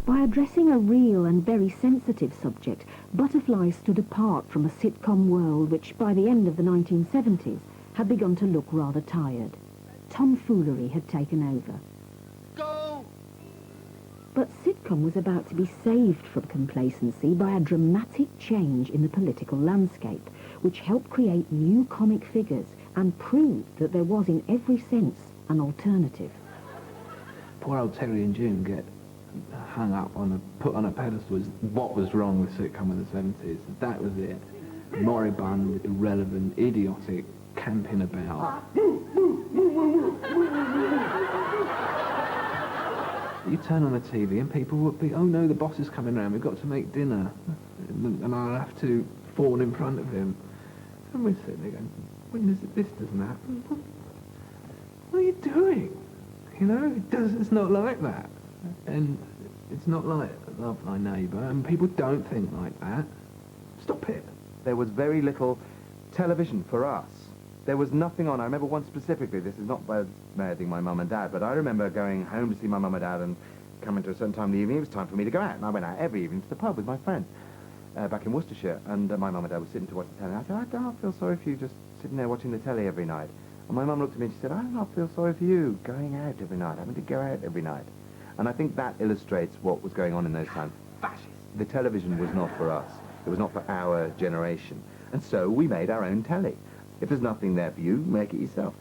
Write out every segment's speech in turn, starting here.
By addressing a real and very sensitive subject, Butterfly stood apart from a sitcom world which, by the end of the 1970s, had begun to look rather tired. Tomfoolery had taken over. Go! But sitcom was about to be saved from complacency by a dramatic change in the political landscape, which helped create new comic figures and proved that there was, in every sense, an alternative. Poor old Terry and June get hung up on put on a pedestal as what was wrong with sitcom in the 70s. That was it. Moribund, irrelevant, idiotic, camping about. You turn on the TV and people would be, oh no, the boss is coming round, we've got to make dinner. And I'll have to fawn in front of him. And we're sitting there going, when this doesn't happen, what are you doing? You know, it's not like that. And it's not like love thy neighbour, and people don't think like that. Stop it. There was very little television for us. There was nothing on. I remember one specifically, this is not badmouthing my mum and dad, but I remember going home to see my mum and dad and coming to a certain time in the evening. It was time for me to go out, and I went out every evening to the pub with my friends back in Worcestershire, and my mum and dad were sitting to watch the telly. I said, I don't feel sorry for you just sitting there watching the telly every night. And my mum looked at me and she said, I don't feel sorry for you going out every night, having to go out every night. And I think that illustrates what was going on in those times. Fascist. The television was not for us. It was not for our generation. And so we made our own telly. If there's nothing there for you, make it yourself.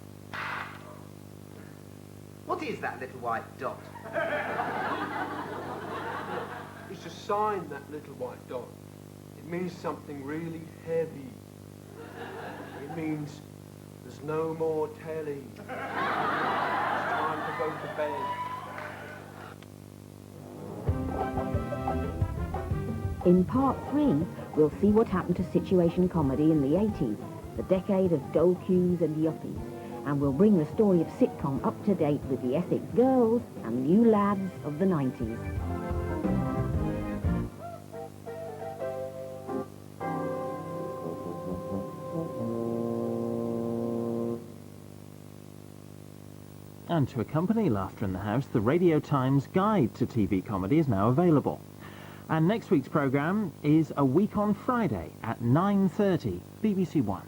What is that little white dot? It's a sign, that little white dot. It means something really heavy. It means there's no more telly. It's time to go to bed. In part 3, we'll see what happened to situation comedy in the 80s, the decade of dole cues and yuppies, and we'll bring the story of sitcom up to date with the Essex girls and new lads of the 90s. And to accompany Laughter in the House, the Radio Times Guide to TV Comedy is now available. And next week's programme is a week on Friday at 9:30, BBC One.